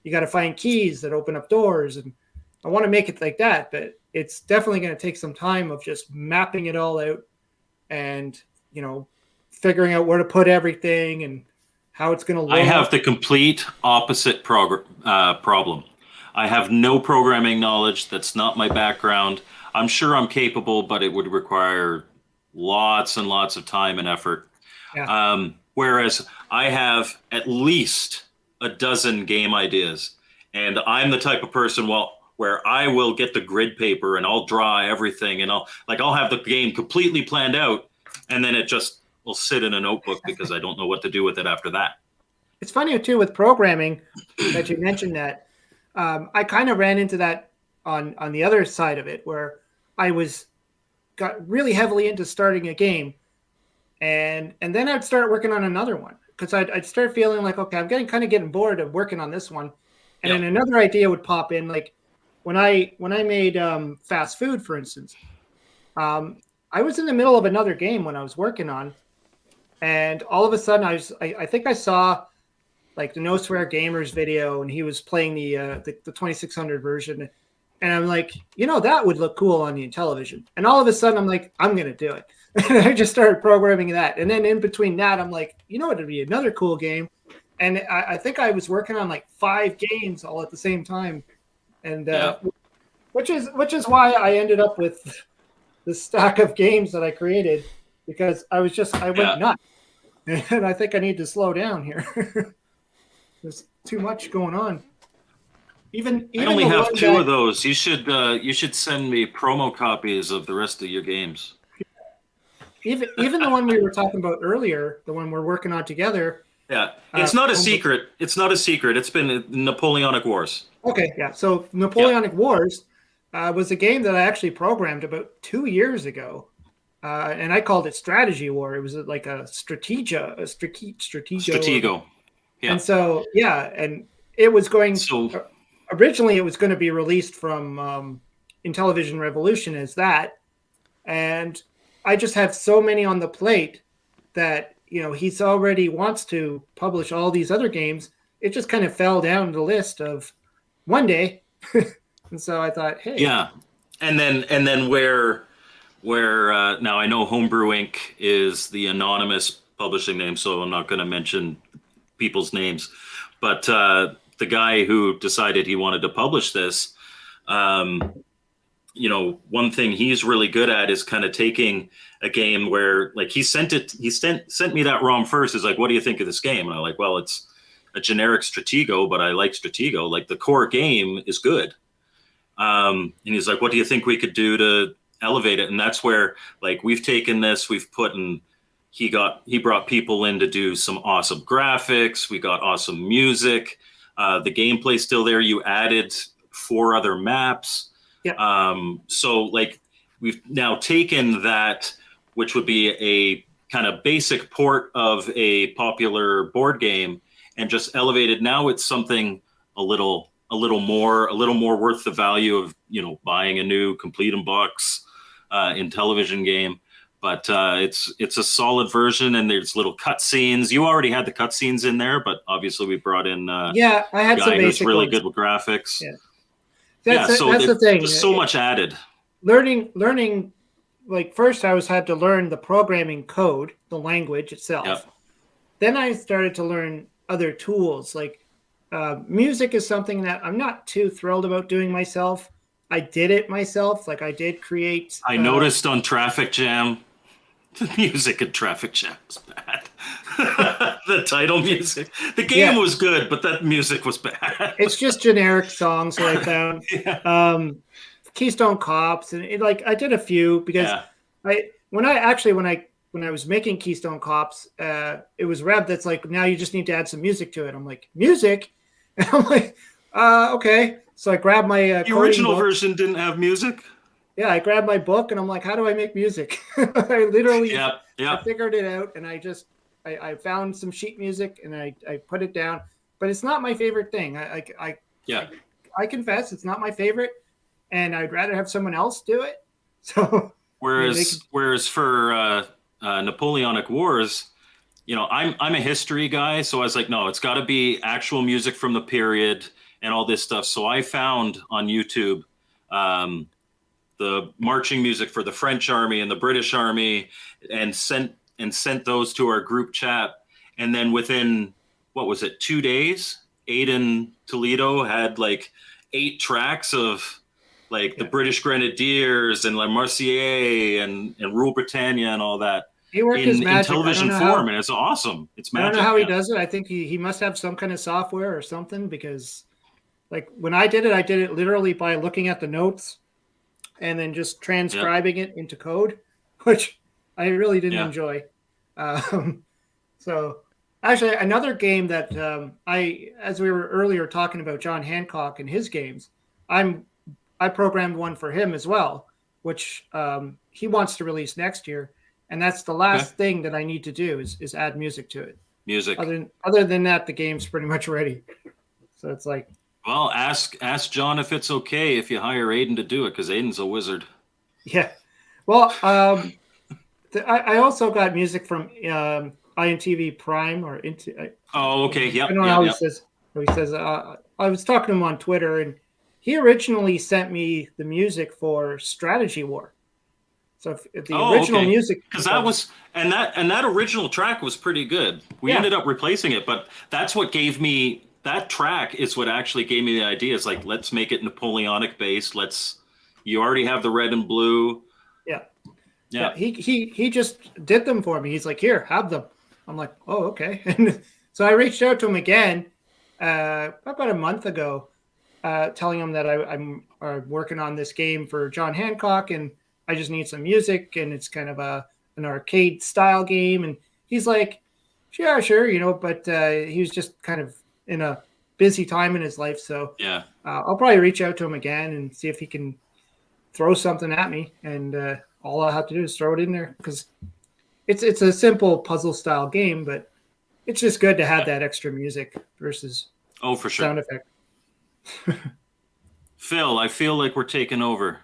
you got to find keys that open up doors. And I want to make it like that, but it's definitely going to take some time of just mapping it all out and figuring out where to put everything and how it's going to look. I have the complete opposite problem. I have no programming knowledge. That's not my background. I'm sure I'm capable, but it would require lots and lots of time and effort. Yeah. Whereas I have at least a dozen game ideas, and I'm the type of person, where I will get the grid paper and I'll draw everything, and I'll have the game completely planned out, and then it just will sit in a notebook because I don't know what to do with it after that. It's funny too with programming that you mentioned that. I kind of ran into that on the other side of it, where I got really heavily into starting a game, and then I'd start working on another one because I'd start feeling like, okay, I'm getting bored of working on this one, and then another idea would pop in. Like when I made fast food, for instance, I was in the middle of another game when I was working on, and all of a sudden I think I saw like the No Swear Gamers video, and he was playing the 2600 version. And I'm like, that would look cool on the Intellivision. And all of a sudden I'm like, I'm going to do it. And I just started programming that. And then in between that, I'm like, it'd be another cool game. And I think I was working on like 5 games all at the same time. And which is why I ended up with the stack of games that I created, because I went nuts. And I think I need to slow down here. There's too much going on. Even I only have 2 of those. You should send me promo copies of the rest of your games. Even the one we were talking about earlier, the one we're working on together. Yeah, it's not a secret. It's not a secret. It's been Napoleonic Wars. Okay, yeah. So Napoleonic Wars was a game that I actually programmed about 2 years ago, and I called it Strategy War. It was like a Stratego. Yeah. And so and it was going. Originally, it was going to be released from Intellivision Revolution as that, and I just have so many on the plate that he's already wants to publish all these other games. It just kind of fell down the list of one day, and so I thought, hey, and then where now I know Homebrew Inc. is the anonymous publishing name, so I'm not going to mention people's names, but the guy who decided he wanted to publish this, one thing he's really good at is kind of taking a game where, like, he sent me that ROM first. Is like, what do you think of this game? And I'm like, well, it's a generic Stratego, but I like Stratego. Like, the core game is good. And he's like, what do you think we could do to elevate it? And that's where, like, we've taken this, we've put in, he brought people in to do some awesome graphics. We got awesome music. The gameplay's still there. You added 4 other maps. Yeah. So, like, we've now taken that, which would be a kind of basic port of a popular board game, and just elevated. Now it's something a little more worth the value of, buying a new complete in box Intellivision game. But it's a solid version, and there's little cutscenes. You already had the cutscenes in there, but obviously we brought in I had a some guy who's basic really ones. good with graphics. Yeah. That's so the thing. There's so much added. Learning, like, first I had to learn the programming code, the language itself. Yep. Then I started to learn other tools. Like, music is something that I'm not too thrilled about doing myself. I did it myself. Like, I did create. I noticed on Traffic Jam, the music in Traffic Jam was bad. The title music. The game was good, but that music was bad. It's just generic songs that I found. Yeah. Keystone Cops, and I did a few because when I was making Keystone Cops, it was Reb that's like, now you just need to add some music to it. I'm like, music? And I'm like, okay. So I grabbed my the original version didn't have music. Yeah, I grabbed my book and I'm like, how do I make music? I literally I figured it out, and I found some sheet music and I put it down. But it's not my favorite thing. I confess it's not my favorite, and I'd rather have someone else do it. So whereas for Napoleonic Wars, I'm a history guy, so I was like, no, it's got to be actual music from the period and all this stuff. So I found on YouTube the marching music for the French army and the British army, and sent those to our group chat. And then within, 2 days, Aiden Toledo had like 8 tracks of like the British Grenadiers and La Marseillaise and Rule Britannia and all that. He worked his magic. In television form, and it's awesome. It's magic. I don't know how he does it. I think he must have some kind of software or something, because, like, when I did it literally by looking at the notes and then just transcribing it into code, which I really didn't enjoy. So actually, another game that as we were earlier talking about John Hancock and his games, I programmed one for him as well, which he wants to release next year. And that's the last thing that I need to do is add music to it. Music. Other than that, the game's pretty much ready. So it's like, well, ask John if it's okay if you hire Aiden to do it, because Aiden's a wizard. Yeah. Well, I also got music from INTV Prime or into. Okay. Yep. I don't know how he says. I was talking to him on Twitter, and he originally sent me the music for Strategy War. So if the original music, because that was that original track was pretty good. We ended up replacing it, but that's what gave me that track. Is what actually gave me the idea. It's like, let's make it Napoleonic based. You already have the red and blue. Yeah. He just did them for me. He's like, here, have them. I'm like, oh, okay. And so I reached out to him again about a month ago, telling him that I'm working on this game for John Hancock, and I just need some music, and it's kind of an arcade style game. And he's like, yeah, sure, but he was just kind of in a busy time in his life. So I'll probably reach out to him again and see if he can throw something at me, and all I have to do is throw it in there, because it's a simple puzzle style game, but it's just good to have that extra music versus for sure sound effect. Phil, I feel like we're taking over.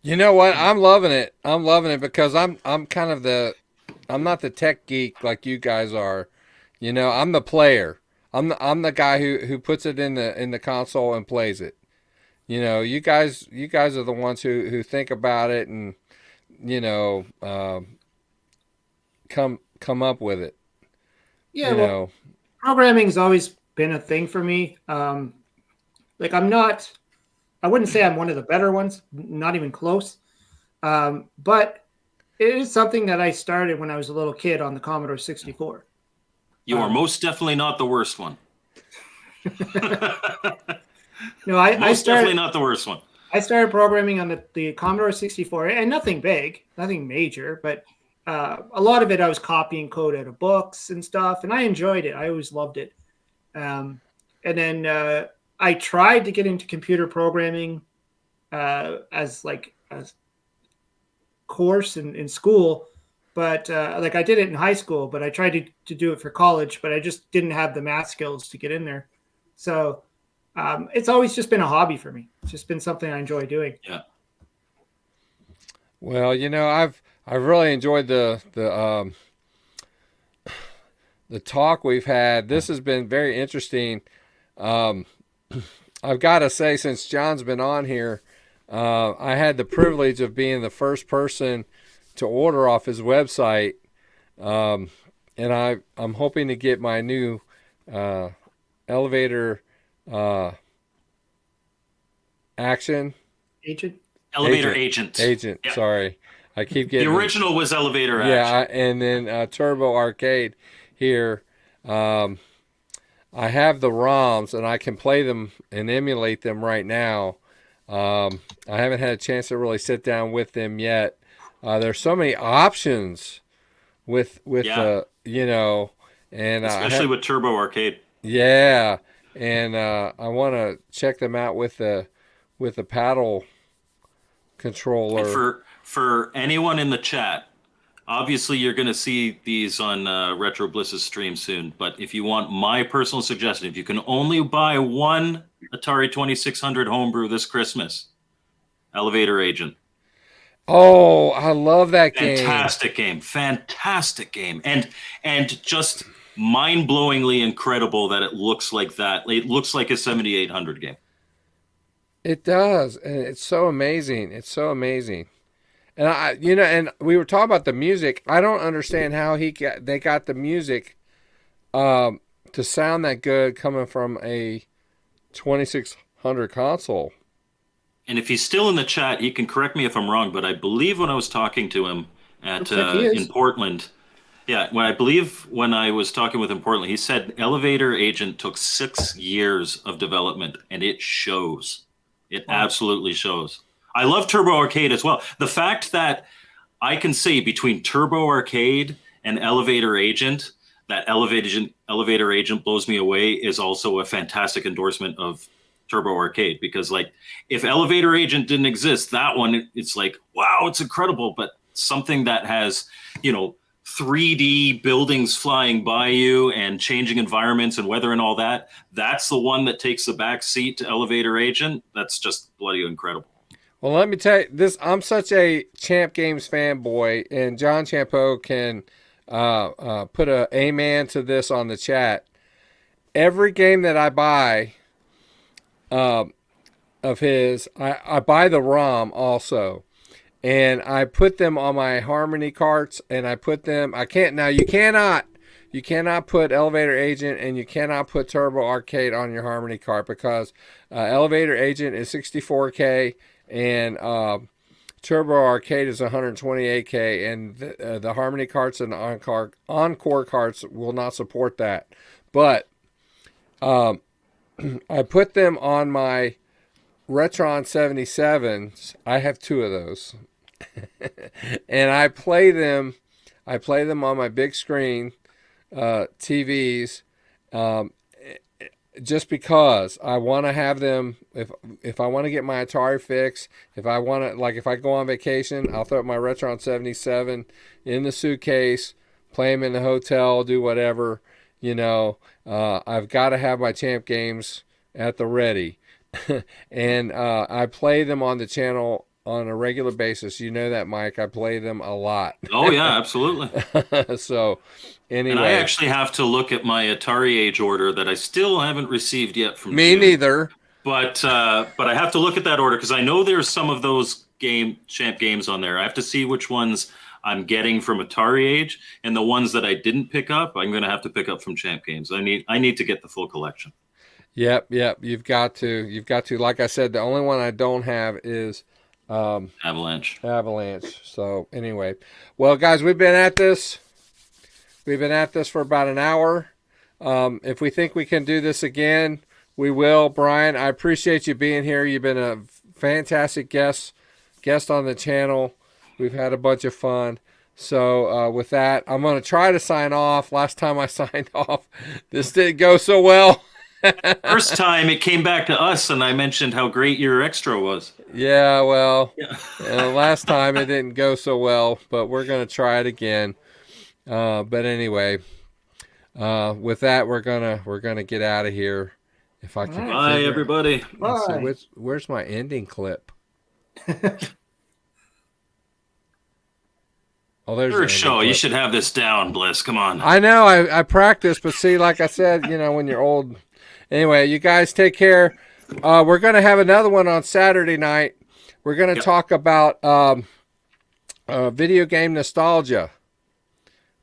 You know what? I'm loving it. I'm loving it because I'm kind of I'm not the tech geek like you guys are. I'm the player. I'm the guy who puts it in the console and plays it. You guys are the ones who think about it and come up with it. Yeah, Programming's always been a thing for me. Like I wouldn't say I'm one of the better ones, not even close. But it is something that I started when I was a little kid on the Commodore 64. You are most definitely not the worst one. No, I started definitely not the worst one. I started programming on the Commodore 64, and nothing big, nothing major, but a lot of it I was copying code out of books and stuff, and I enjoyed it. I always loved it. And then I tried to get into computer programming as like a course in school, but like I did it in high school, but I tried to do it for college, but I just didn't have the math skills to get in there. So it's always just been a hobby for me. It's just been something I enjoy doing. Yeah. Well, I've really enjoyed the talk we've had. This has been very interesting. I've got to say, since John's been on here, I had the privilege of being the first person to order off his website, and I'm hoping to get my new elevator Elevator agent. Yeah. Sorry, I keep getting the original was elevator action. Yeah, and then Turbo Arcade here. I have the ROMs and I can play them and emulate them right now. I haven't had a chance to really sit down with them yet. There's so many options with and especially with Turbo Arcade. Yeah, and I want to check them out with the paddle controller. And for anyone in the chat, obviously you're going to see these on Retro Bliss's stream soon. But if you want my personal suggestion, if you can only buy one Atari 2600 Homebrew this Christmas, Elevator Agent. Oh, I love that game. Fantastic game. And just mind-blowingly incredible that it looks like that. It looks like a 7800 game. It does, and it's so amazing. And and we were talking about the music. I don't understand how they got the music to sound that good coming from a 2600 console. And if he's still in the chat, he can correct me if I'm wrong, but I believe when I was talking to him in Portland, when I was talking with him in Portland, he said Elevator Agent took 6 years of development, and it shows. It absolutely shows. I love Turbo Arcade as well. The fact that I can say between Turbo Arcade and Elevator Agent, that Elevator Agent blows me away is also a fantastic endorsement of Turbo Arcade, because like if Elevator Agent didn't exist, that one, it's like, wow, it's incredible. But something that has, 3D buildings flying by you and changing environments and weather and all that, that's the one that takes the back seat to Elevator Agent. That's just bloody incredible. Well, let me tell you this. I'm such a Champ Games fanboy, and John Champeau can put a amen to this on the chat. Every game that I buy of his, I buy the ROM also. And I put them on my Harmony carts, and I put them. You cannot put Elevator Agent and you cannot put Turbo Arcade on your Harmony cart, because Elevator Agent is 64K and Turbo Arcade is 128K, and the Harmony carts and the Encore carts will not support that. But I put them on my Retron 77s. I have 2 of those. And I play them on my big screen TVs, just because I want to have them. If I want to get my Atari fix, if I want to, like if I go on vacation, I'll throw my Retron 77 in the suitcase, play them in the hotel, do whatever. I've got to have my Champ Games at the ready. And I play them on the channel on a regular basis. You know that, Mike. I play them a lot. Oh, yeah, absolutely. So, anyway. And I actually have to look at my AtariAge order that I still haven't received yet from Me June. neither. But I have to look at that order, because I know there's some of those Champ Games on there. I have to see which ones I'm getting from Atariage, and the ones that I didn't pick up, I'm going to have to pick up from Champ Games. I need to get the full collection. Yep. You've got to. Like I said, the only one I don't have is Avalanche. So anyway, well, guys, we've been at this for about an hour. If we think we can do this again, we will. Brian, I appreciate you being here. You've been a fantastic guest on the channel. We've had a bunch of fun. So with that, I'm going to try to sign off. Last time I signed off, this didn't go so well. First time it came back to us, and I mentioned how great your extra was. Yeah, well, last time it didn't go so well, but we're going to try it again. But anyway, with that, we're gonna get out of here. If I can. Bye, everybody. Bye. Where's my ending clip? Oh, there's Third show. You should have this down, Bliss. Come on. I know. I practiced, but see, like I said, when you're old. Anyway, you guys take care. We're gonna have another one on Saturday night. We're gonna talk about video game nostalgia,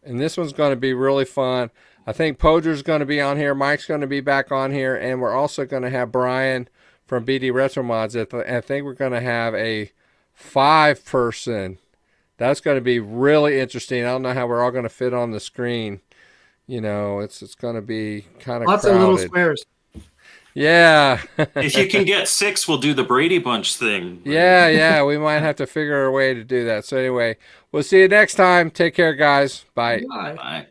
and this one's going to be really fun. I think Poder's going to be on here. Mike's going to be back on here, and we're also going to have Brian from BD RetroMods. I think we're going to have a 5-person. That's going to be really interesting. I don't know how we're all going to fit on the screen. It's going to be kind of lots crowded. of little squares. Yeah. If you can get 6, we'll do the Brady Bunch thing. Yeah. We might have to figure a way to do that. So anyway, we'll see you next time. Take care, guys. Bye. Bye. Bye.